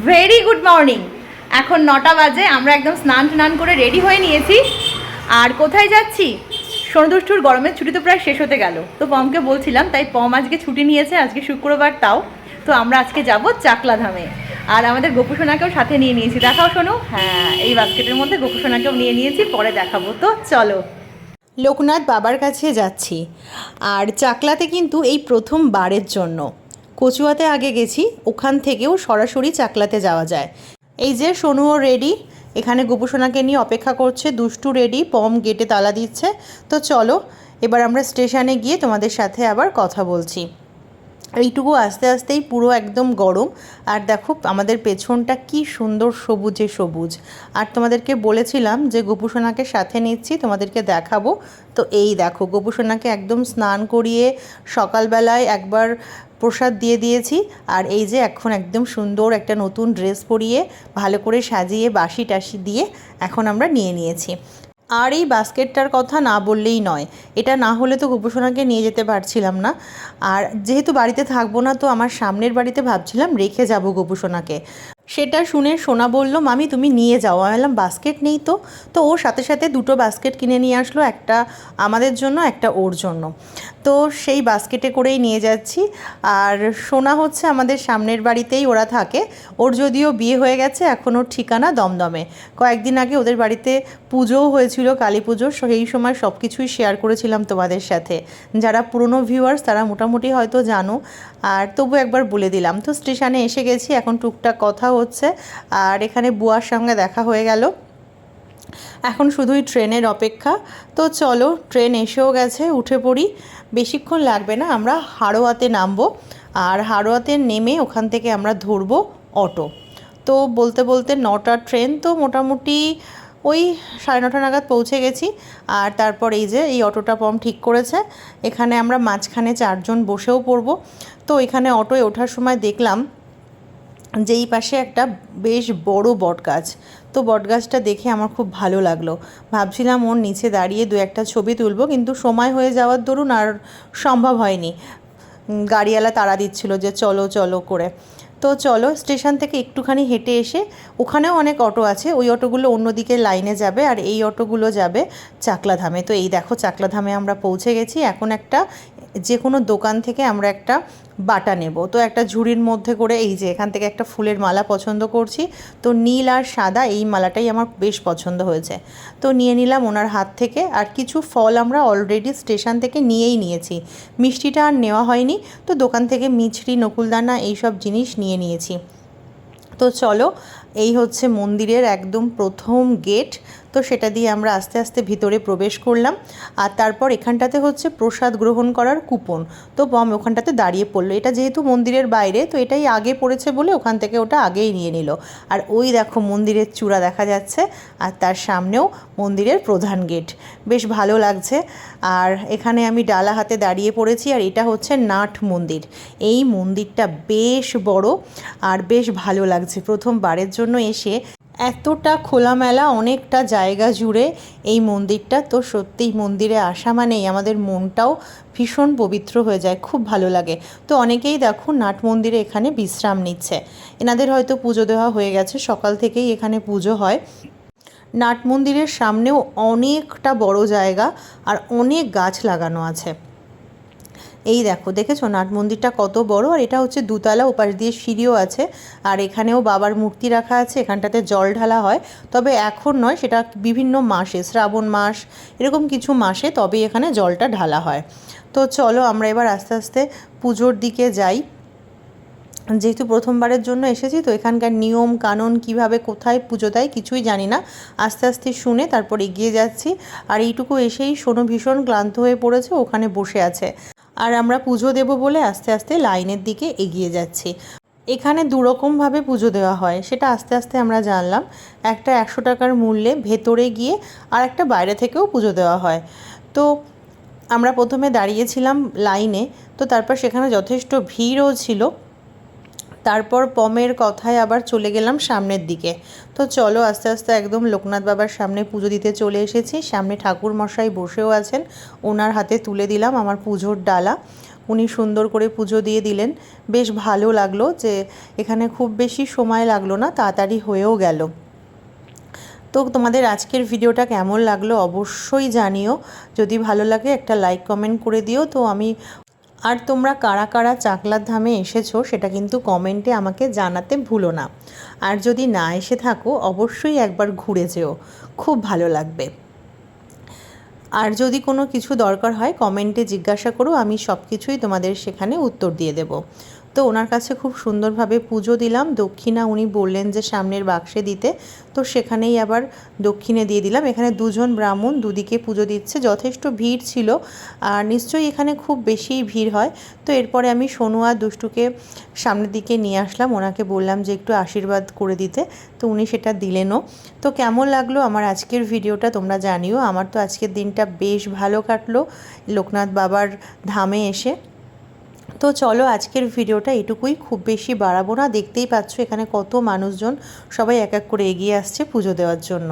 Very good morning. এখন 9টা বাজে, আমরা একদম স্নান করে রেডি হয়ে নিয়েছি। আর কোথায় যাচ্ছি? সোনদুষ্টুর গরমের ছুটি তো প্রায় শেষ হতে গেল, তো পমকে বলছিলাম, তাই পম আজকে ছুটি নিয়েছে, আজকে শুক্রবার তাও। তো আমরা আজকে যাব চাকলা ধামে। আর আমাদের গোপুসোনাকেও সাথে নিয়ে নিয়েছি, দেখাও শোনো। হ্যাঁ, এই বাস্কেটের মধ্যে গোপুসোনাকেও নিয়ে নিয়েছি, পরে দেখাবো। তো চলো, লোকনাথ বাবার কাছে যাচ্ছি। আর চাকলাতে কিন্তু এই প্রথমবারের জন্য। কচুয়াতে আগে গেছি, ওখান থেকেও সরাসরি চাকলাতে যাওয়া যায়। এই যে সোনুও রেডি, এখানে গোপুসোনাকে নিয়ে অপেক্ষা করছে। দুষ্টু রেডি, পম গেটে তালা দিচ্ছে। তো চলো, এবার আমরা স্টেশনে গিয়ে তোমাদের সাথে আবার কথা বলছি। এইটুকু আস্তে আস্তেই পুরো একদম গরম। আর দেখো আমাদের পেছনটা কি সুন্দর সবুজে সবুজ। আর তোমাদেরকে বলেছিলাম যে গোপুসোনাকে সাথে নিচ্ছি, তোমাদেরকে দেখাবো। তো এই দেখো, গোপুসোনাকে একদম স্নান করিয়ে সকালবেলায় একবার প্রসাদ দিয়ে দিয়েছি। আর এই যে এখন একদম সুন্দর একটা নতুন ড্রেস পরিয়ে ভালো করে সাজিয়ে বাসি টাসি দিয়ে এখন আমরা নিয়ে নিয়েছি। আর এই বাস্কেটটার কথা না বললেই নয়, এটা না হলে তো গোপুসোনাকে নিয়ে যেতে পারছিলাম না। আর যেহেতু বাড়িতে থাকবো না, তো আমার সামনের বাড়িতে ভাবছিলাম রেখে যাব গোপুসোনাকে। সেটা শুনে সোনা বলল, মামি তুমি নিয়ে যাও। আমি বললাম বাস্কেট নেই তো। তো ওর সাথে সাথে দুটো বাস্কেট কিনে নিয়ে আসলো, একটা আমাদের জন্য, একটা ওর জন্য। তো সেই বাস্কেটে করেই নিয়ে যাচ্ছি। আর সোনা হচ্ছে আমাদের সামনের বাড়িতেই ওরা থাকে। ওর যদিও বিয়ে হয়ে গেছে, এখন ওর ঠিকানা দমদমে। কয়েকদিন আগে ওদের বাড়িতে পুজোও হয়েছিল, কালী পুজো। সেই সময় সব কিছুই শেয়ার করেছিলাম তোমাদের সাথে। যারা পুরনো ভিউয়ার্স তারা মোটামুটি হয়তো জানো, আর তবু একবার বলে দিলাম। তো স্টেশনে এসে গেছি, এখন টুকটাক কথা হচ্ছে। আর এখানে বুয়ার সঙ্গে দেখা হয়ে গেল। এখন শুধুই ট্রেনের অপেক্ষা। তো চলো, ট্রেন এসেও গেছে, উঠে পড়ি। বেশিক্ষণ লাগবে না, আমরা হাড়োয়াতে নামবো। আর হাড়োয়াতে নেমে ওখান থেকে আমরা ধরবো অটো। তো বলতে বলতে 9টার ট্রেন, তো মোটামুটি ওই 9:30 নাগাদ পৌঁছে গেছি। আর তারপর এই যে এই অটোটা পম ঠিক করেছে, এখানে আমরা মাঝখানে 4 জন বসেও পড়বো। তো এখানে অটোয় ওঠার সময় দেখলাম যে এই পাশে একটা বেশ বড় বটগাছ। তো বটগাছটা দেখে আমার খুব ভালো লাগলো। ভাবছিলাম ওর নিচে দাঁড়িয়ে দু একটা ছবি তুলবো, কিন্তু সময় হয়ে যাওয়ার দরুন আর সম্ভব হয়নি। গাড়িওয়ালা তাড়া দিচ্ছিল যে চলো চলো করে। তো চলো, স্টেশন থেকে একটুখানি হেঁটে এসে ওখানেও অনেক অটো আছে, ওই অটোগুলো অন্যদিকে লাইনে যাবে, আর এই অটোগুলো যাবে চাকলাধামে। তো এই দেখো, চাকলাধামে আমরা পৌঁছে গেছি। এখন একটা যে কোনো দোকান থেকে আমরা একটা বাটা নেব। তো একটা ঝুড়ির মধ্যে করে এই যে এখান থেকে একটা ফুলের মালা পছন্দ করছি। তো নীল আর সাদা এই মালাটাই আমার বেশ পছন্দ হয়েছে। তো নিয়ে নিলাম ওনার হাত থেকে। আর কিছু ফল আমরা অলরেডি স্টেশন থেকে নিয়েই নিয়েছি, মিষ্টিটা আর নেওয়া হয়নি। তো দোকান থেকে মিছরি, নকুলদানা এইসব জিনিস নিয়ে নিয়েছি। তো চলো, এই হচ্ছে মন্দিরের একদম প্রথম গেট। তো সেটা দিয়ে আমরা আস্তে আস্তে ভিতরে প্রবেশ করলাম। আর তারপর এখানটাতে হচ্ছে প্রসাদ গ্রহণ করার কুপন। তো পম ওখানটাতে দাঁড়িয়ে পড়লো। এটা যেহেতু মন্দিরের বাইরে, তো এটাই আগে পড়েছে বলে ওখান থেকে ওটা আগেই নিয়ে নিল। আর ওই দেখো মন্দিরের চূড়া দেখা যাচ্ছে, আর তার সামনেও মন্দিরের প্রধান গেট। বেশ ভালো লাগছে। আর এখানে আমি ডালা হাতে দাঁড়িয়ে পড়েছি। আর এটা হচ্ছে নাট মন্দির। এই মন্দিরটা বেশ বড় আর বেশ ভালো লাগছে। প্রথমবারের জন্য এসে এতটা খোলামেলা অনেকটা জায়গা জুড়ে এই মন্দিরটা। তো সত্যিই মন্দিরে আসা মানেই আমাদের মনটাও ভীষণ পবিত্র হয়ে যায়, খুব ভালো লাগে। তো অনেকেই দেখো নাট মন্দিরে এখানে বিশ্রাম নিচ্ছে। এনাদের হয়তো পুজো দেওয়া হয়ে গেছে, সকাল থেকেই এখানে পুজো হয়। নাট মন্দিরের সামনেও অনেকটা বড় জায়গা আর অনেক গাছ লাগানো আছে। এই দেখো, দেখেছো নাট মন্দিরটা কত বড়। আর এটা হচ্ছে দুতলা, ওপাশ দিয়ে সিঁড়িও আছে। আর এখানেও বাবার মূর্তি রাখা আছে। এখানটাতে জল ঢালা হয়, তবে এখন নয়, সেটা বিভিন্ন মাসে, শ্রাবণ মাস এরকম কিছু মাসে তবে এখানে জলটা ঢালা হয়। তো চলো আমরা এবার আস্তে আস্তে পুজোর দিকে যাই। যেহেতু প্রথমবারের জন্য এসেছি, তো এখানকার নিয়ম কানুন কিভাবে কোথায় পুজো দেয় কিছুই জানি না। আস্তে আস্তে শুনে তারপর এগিয়ে যাচ্ছি। আর এইটুকু এসেই সোনু ভীষণ ক্লান্ত হয়ে পড়েছে, ওখানে বসে আছে। আর আমরা পুজো দেব বলে আস্তে আস্তে লাইনের দিকে এগিয়ে যাচ্ছি। এখানে দুরকমভাবে পুজো দেওয়া হয়, সেটা আস্তে আস্তে আমরা জানলাম। একটা 100 টাকার মূল্যে ভেতরে গিয়ে, আর একটা বাইরে থেকেও পুজো দেওয়া হয়। তো আমরা প্রথমে দাঁড়িয়েছিলাম লাইনে। তো তারপর সেখানে যথেষ্ট ভিড়ও ছিল। তারপর পমের কথায় আবার চলে গেলাম সামনের দিকে। তো চলো, আস্তে আস্তে একদম লোকনাথ বাবার সামনে পুজো দিতে চলে এসেছি। সামনে ঠাকুর মশাই বসেও আছেন, ওনার হাতে তুলে দিলাম আমার পুজোর ডালা। উনি সুন্দর করে পুজো দিয়ে দিলেন। বেশ ভালো লাগলো যে এখানে খুব বেশি সময় লাগলো না, তাড়াতাড়ি হয়েও গেল। তো তোমাদের আজকের ভিডিওটা কেমন লাগলো অবশ্যই জানিও। যদি ভালো লাগে একটা লাইক কমেন্ট করে দিও। তো আর তোমরা কারা কারা চাকলার ধামে এসেছো সেটা কিন্তু কমেন্টে আমাকে জানাতে ভুলো না। আর যদি না এসে থাকো অবশ্যই একবার ঘুরে যেও, খুব ভালো লাগবে। আর যদি কোনো কিছু দরকার হয় কমেন্টে জিজ্ঞাসা করো, আমি সব কিছুই তোমাদের সেখানে উত্তর দিয়ে দেব। তো ওনার কাছে খুব সুন্দরভাবে পুজো দিলাম। দক্ষিণা উনি বললেন যে সামনের বাক্সে দিতে, তো সেখানেই আবার দক্ষিণে দিয়ে দিলাম। এখানে দুজন ব্রাহ্মণ দুদিকে পুজো দিচ্ছে, যথেষ্ট ভিড় ছিল আর নিশ্চয়ই এখানে খুব বেশিই ভিড় হয়। তো এরপরে আমি সোনু আর দুষ্টুকে সামনের দিকে নিয়ে আসলাম, ওনাকে বললাম যে একটু আশীর্বাদ করে দিতে, তো উনি সেটা দিলেনও। তো কেমন লাগলো আমার আজকের ভিডিওটা তোমরা জানিও। আমার তো আজকের দিনটা বেশ ভালো কাটলো লোকনাথ বাবার ধামে এসে। তো চলো আজকের ভিডিওটা এটুকুই, খুব বেশি বাড়াবো না। দেখতেই পাচ্ছ এখানে কত মানুষজন, সবাই এক এক করে এগিয়ে আসছে পুজো দেওয়ার জন্য।